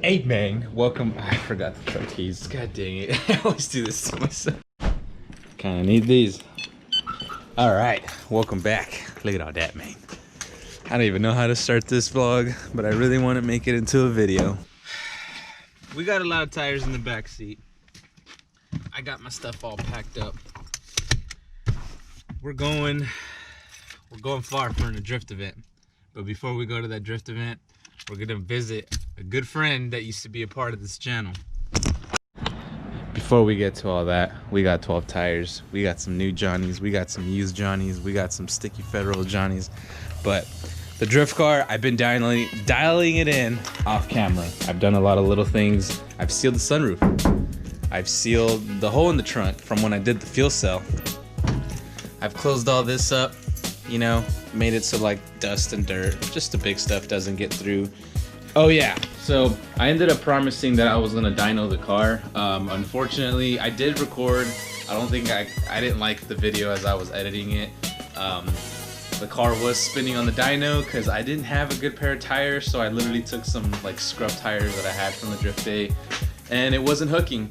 Hey man, welcome. I forgot the truck keys. God dang it. I always do this to myself. Kinda need these. Alright, welcome back. Look at all that, man. I don't even know how to start this vlog, but I really want to make it into a video. We got a lot of tires in the back seat. I got my stuff all packed up. We're going far for a drift event. But before we go to that drift event, we're gonna visit a good friend that used to be a part of this channel. Before we get to all that, we got 12 tires. We got some new Johnnies. We got some used Johnnies. We got some sticky federal Johnnies. But the drift car, I've been dialing it in off camera. I've done a lot of little things. I've sealed the sunroof. I've sealed the hole in the trunk from when I did the fuel cell. I've closed all this up, you know, made it so like dust and dirt, just the big stuff doesn't get through. Oh yeah, so I ended up promising that I was gonna dyno the car. Unfortunately, I did record. I don't think I didn't like the video as I was editing it. The car was spinning on the dyno because I didn't have a good pair of tires, so I literally took some like scrub tires that I had from the drift day, and it wasn't hooking.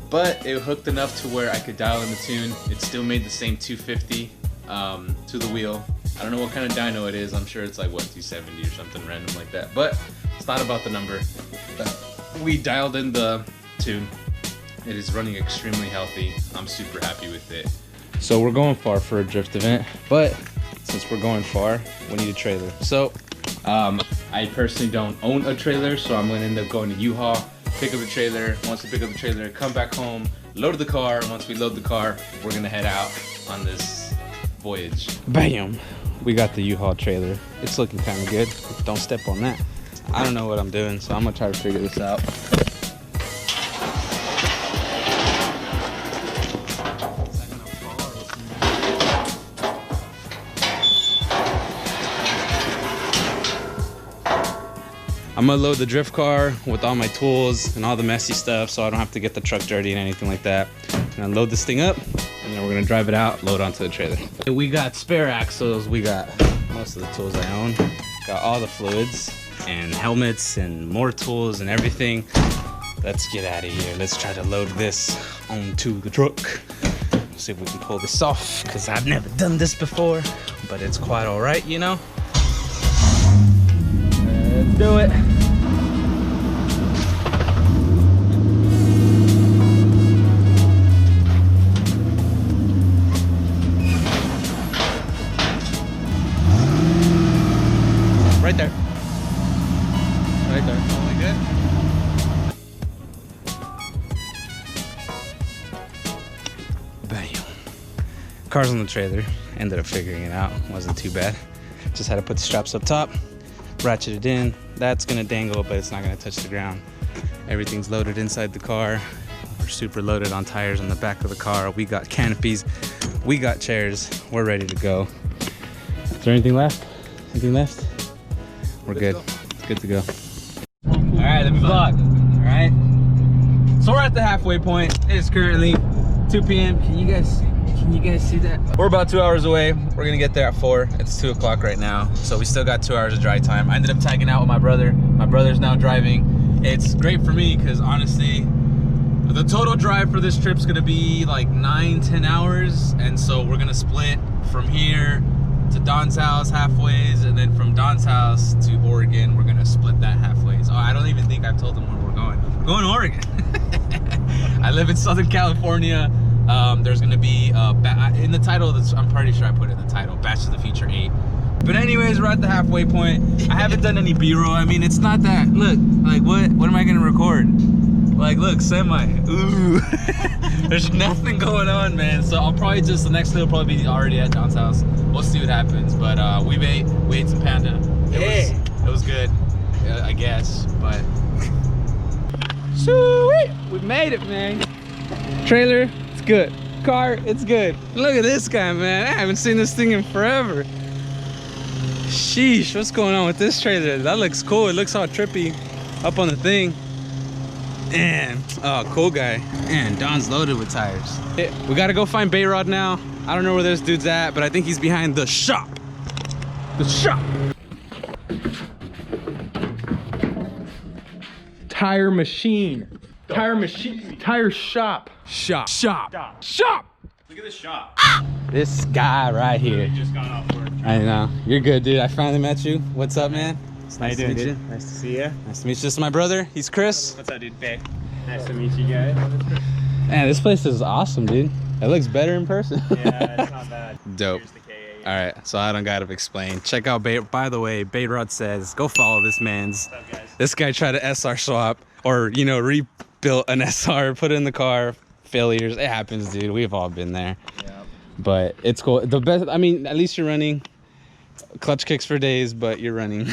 But it hooked enough to where I could dial in the tune. It still made the same 250 to the wheel. I don't know what kind of dyno it is. I'm sure it's like, what, 270 or something random like that. But it's not about the number. We dialed in the tune. It is running extremely healthy. I'm super happy with it. So we're going far for a drift event, but since we're going far, we need a trailer. So I personally don't own a trailer, so I'm gonna end up going to U-Haul, pick up the trailer. Once we pick up the trailer, come back home, load the car. Once we load the car, we're gonna head out on this voyage. Bam! We got the U-Haul trailer. It's looking kind of good. Don't step on that. I don't know what I'm doing, so I'm gonna try to figure this out. I'm gonna load the drift car with all my tools and all the messy stuff so I don't have to get the truck dirty and anything like that. I'm gonna load this thing up and then we're gonna drive it out, load onto the trailer. We got spare axles, we got most of the tools I own, got all the fluids and helmets and more tools and everything. Let's get out of here. Let's try to load this onto the truck. See if we can pull this off, because I've never done this before, but it's quite all right, you know? Let's do it. Right there. Right there. All good? Bam. Car's on the trailer. Ended up figuring it out. Wasn't too bad. Just had to put the straps up top, ratchet it in. That's gonna dangle, but it's not gonna touch the ground. Everything's loaded inside the car. We're super loaded on tires on the back of the car. We got canopies. We got chairs. We're ready to go. Is there anything left? Anything left? We're good. Good to go. All right, let me vlog. All right. So we're at the halfway point. It is currently 2 p.m. Can you guys see that? We're about 2 hours away. We're gonna get there at 4. It's 2 o'clock right now. So we still got 2 hours of drive time. I ended up tagging out with my brother. My brother's now driving. It's great for me because honestly, the total drive for this trip's gonna be like 9-10 hours. And so we're gonna split from here to Don's house halfways, and then from Don's house to Oregon, we're gonna split that halfways. Oh, I don't even think I've told them where we're going. We're going to Oregon. I live in Southern California. There's gonna be in the title, I'm pretty sure I put it in the title, Batch of the Future 8. But anyways, we're at the halfway point. I haven't done any B-roll. I mean, it's not that, look, like what am I gonna record? Like, look, semi. Ooh. There's nothing going on, man. So I'll probably just, the next day will probably be already at Don's house. We'll see what happens. But we ate some panda. It was good, I guess. But sweet, we made it, man. Trailer, it's good. Car, it's good. Look at this guy, man. I haven't seen this thing in forever. Sheesh, what's going on with this trailer? That looks cool. It looks all trippy up on the thing. And oh, cool guy. And Don's loaded with tires. We gotta go find Bayrod now. I don't know where this dude's at, but I think he's behind the shop. The shop. Tire machine. Tire machine. Tire shop. Shop. Shop. Shop. Look at this shop. This guy right here. Just got off work. I know. You're good, dude. I finally met you. What's up, man? It's How you nice doing, to meet dude? you. Nice to see you. Nice to meet you. This is my brother. He's Chris. What's up, dude? Bay. Nice to meet you guys. Man, this place is awesome, dude. It looks better in person. Yeah, it's not bad. Dope. Here's the KA. All right, so I don't gotta explain. Check out By the way, Bayrod says, go follow this man's. What's up, guys? This guy tried to SR swap or, you know, rebuilt an SR, put it in the car. Failures. It happens, dude. We've all been there. Yeah. But it's cool. The best, I mean, at least you're running. Clutch kicks for days, but you're running.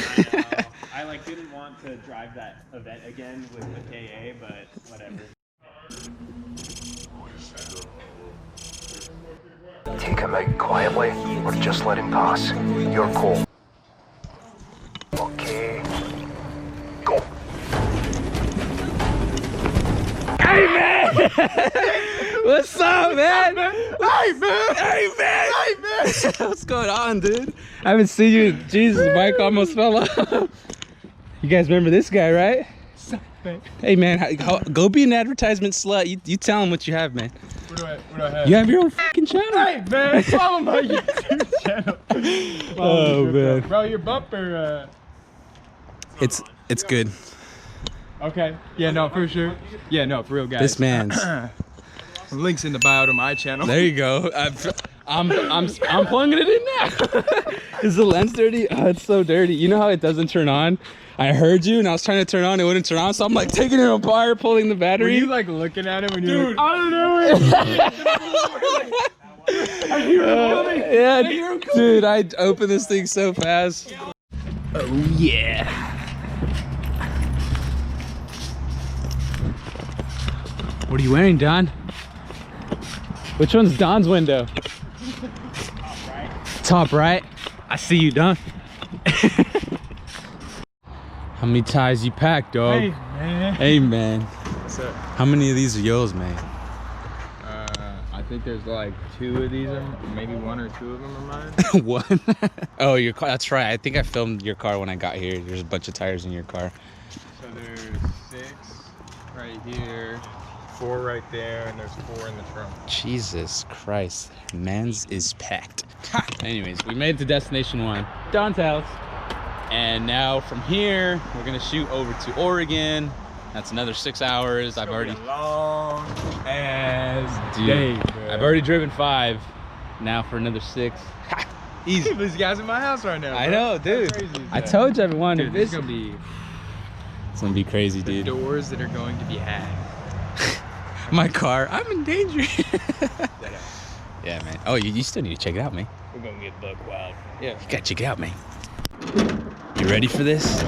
I like didn't want to drive that event again with the KA, but whatever. Take him out quietly, or just let him pass. You're cool. Okay. Go. Hey, man! What's up, man? Hey, man! Hey, man! Hey, man! What's going on, dude? I haven't seen you. Jesus, Mike almost fell off. You guys remember this guy, right? Hey, man, go be an advertisement slut. You tell him what you have, man. What do I have? You have your own fucking channel. Hey, man, follow my YouTube channel. Oh, man. Bro, your bumper, It's good. Okay. Yeah, no, for sure. Yeah, no, for real, guys. This man's. Links in the bio to my channel. There you go. I'm plugging it in now. Is the lens dirty? Oh, it's so dirty. You know how it doesn't turn on? I heard you and I was trying to turn on, it wouldn't turn on, so I'm like taking it apart, pulling the Were battery. you like looking at him when you're like, I don't know it. Yeah, dude, I opened this thing so fast. Oh yeah. What are you wearing, Don? Which one's Don's window? Top right. Top right. I see you, Don. How many ties you packed, dog? Hey, man. Hey, man. What's up? How many of these are yours, man? I think there's like 2 of these, maybe 1 or 2 of them are mine. One? Oh, your car. That's right. I think I filmed your car when I got here. There's a bunch of tires in your car. So there's 6 right here, 4 right there, and there's 4 in the trunk. Jesus Christ. Man's is packed. Anyways, we made it to destination 1, Don's house. And now from here, we're gonna shoot over to Oregon. That's another 6 hours. I've already long as Dude, day. I've already driven 5. Now for another 6. Easy. These guys in my house right now. I bro. know, dude. How crazy is I that? told you everyone. Dude, this is gonna be It's gonna be crazy, the dude. doors that are going to be had. My car, I'm in danger. Yeah, man. Oh, you still need to check it out, man. We're gonna get buck wild. Yeah. You gotta check it out, man. You ready for this?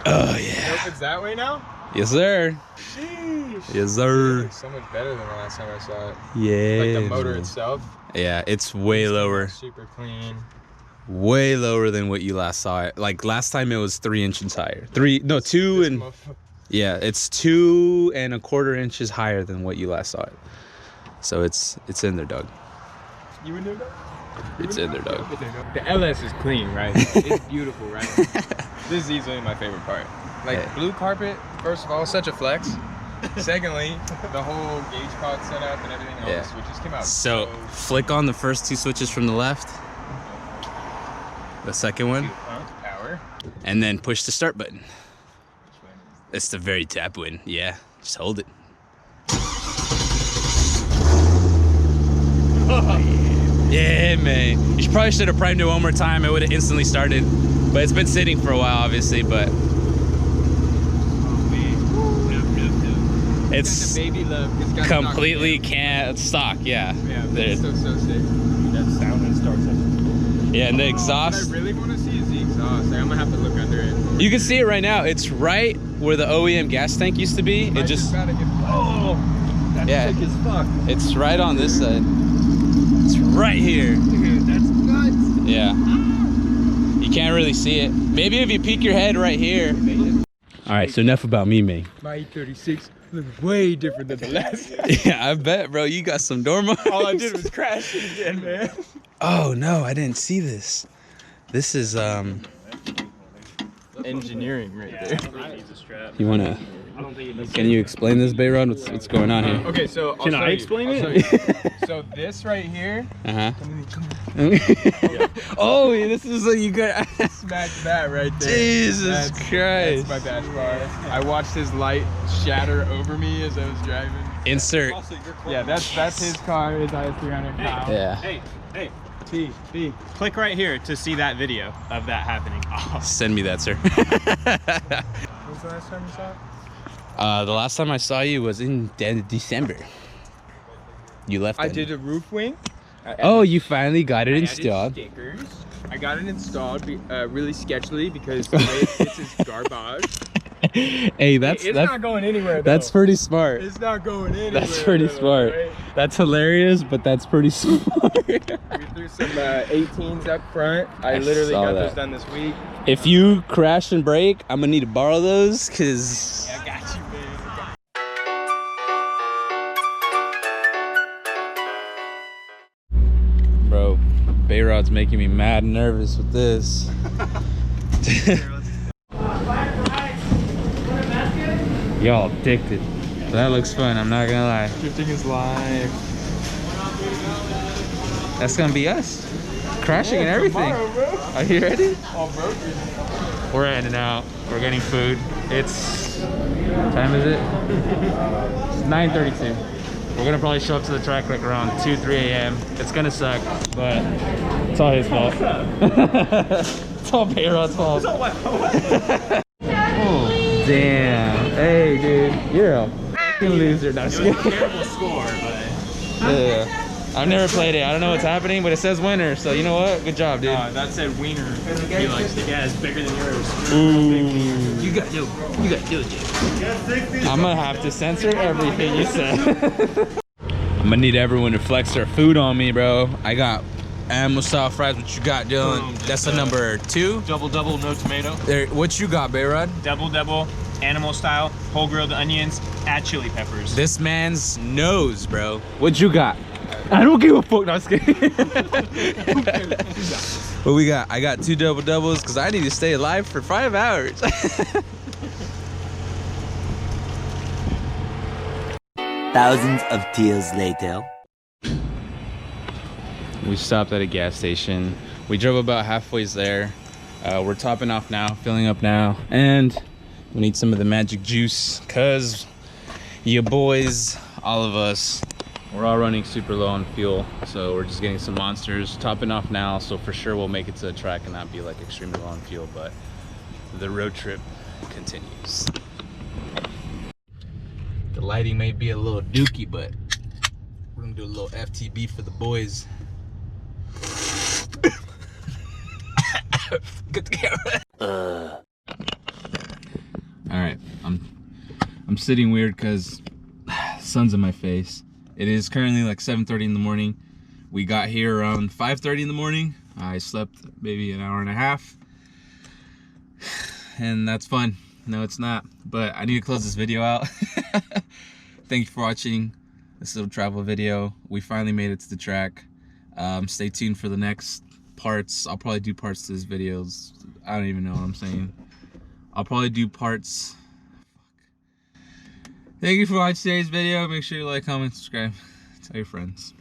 Oh, yeah. It opens that way now? Yes, sir. Sheesh. Yes, sir. It's so much better than the last time I saw it. Yeah. Like the motor itself. Yeah, it's way lower. Super clean. Way lower than what you last saw it. Like last time it was 3 inches higher. 2 This and motherfucker- yeah, it's 2 1/4 inches higher than what you last saw it. So it's in there, dog. You in there, dog? It's in there, dog. The LS is clean, right? It's beautiful, right? This is easily my favorite part. Like Hey. blue carpet, first of all, such a flex. Secondly, the whole gauge pod setup and everything, all Yeah. the switches came out. So flick on the first 2 switches from the left. The second one. Power. And then push the start button. It's the very top one. Yeah, just hold it. Yeah, man. You probably should have primed it one more time. It would have instantly started. But it's been sitting for a while, obviously. But it's The baby love. It's got completely can't stock. Yeah. Yeah, There- it's so sick. That sound when it starts up. Yeah, and the What exhaust. I really want to see is the exhaust. Like, I'm gonna have to look under it. You can see it right now. It's right where the OEM gas tank used to be. It just, about to get. Oh, that's Yeah. sick as fuck. it's right on this side. It's right here. Dude, that's nuts. Yeah. You can't really see it. Maybe if you peek your head right here. All right, so enough about me, man. My E36 looks way different than the last. Yeah, I bet, bro. You got some door marks. All I did was crash it again, man. Oh no, I didn't see this. This is engineering right Yeah, I there. don't think it needs a strap. You wanna? I don't think it needs Can you explain this, Bayron? What's going on here? Okay, so Can I explain it? So this right here, Uh huh. Oh, this is what you got. smack that right there. Jesus Christ. That's my bash bar. I watched his light shatter over me as I was driving. Insert. Yeah, that's his car, his IS300. Yeah. Hey, P. click right here to see that video of that happening. Oh. Send me that, sir. When was the last time you saw it? The last time I saw you was in December. You left. I then. did a roof wing. Oh, you finally got it I added installed. stickers. I got it installed really sketchily because the way it fits is garbage. Hey, that's not going anywhere. that's though. pretty smart. It's not going anywhere. That's pretty though, smart. right? That's hilarious, but that's pretty smart. We threw some 18s up front. I literally saw got that. those done this week. If you crash and break, I'm gonna need to borrow those, cause I got you, man. bro, Bayrod's making me mad and nervous with this. Y'all addicted. That looks fun, I'm not gonna lie. Drifting is live. That's gonna be us. Crashing and everything. Tomorrow, bro. Are you ready? All broken. We're heading out. We're getting food. It's, what time is it? It's 9:32. We're gonna probably show up to the track like around 2-3 a.m. It's gonna suck, but it's all his fault. It's all Bayrod's fault. Oh, damn. Hey, dude, you're a fucking loser. No, I'm just kidding. Terrible score, but Yeah. I've never played it. I don't know what's happening, but it says winner. So you know what? Good job, dude. That said wiener. he likes to yeah, it's bigger than yours. Ooh. You gotta do it, Jake. I'm gonna have to censor everything you said. I'm gonna need everyone to flex their food on me, bro. I got animal style fries. What you got, Dylan? That's the number 2. Double, no tomato. There. What you got, Bayrod? Double, animal style, whole grilled onions, add chili peppers. This man's knows, bro. What you got? I don't give a fuck. No, I'm just kidding. What we got? I got 2 doubles because I need to stay alive for 5 hours. Thousands of tears later. We stopped at a gas station. We drove about halfway there. We're topping off now, filling up now, and we need some of the magic juice because you boys, all of us, we're all running super low on fuel. So we're just getting some monsters, topping off now. So for sure we'll make it to the track and not be like extremely low on fuel, but the road trip continues. The lighting may be a little dookie, but we're gonna do a little FTB for the boys. Get the camera. All right, I'm sitting weird because sun's in my face. It is currently like 7:30 in the morning. We got here around 5:30 in the morning. I slept maybe an hour and a half, and that's fun. No, it's not, but I need to close this video out. Thank you for watching this little travel video. We finally made it to the track. Stay tuned for the next parts. I'll probably do parts to these videos. I don't even know what I'm saying. I'll probably do parts. Thank you for watching today's video. Make sure you like, comment, subscribe. Tell your friends.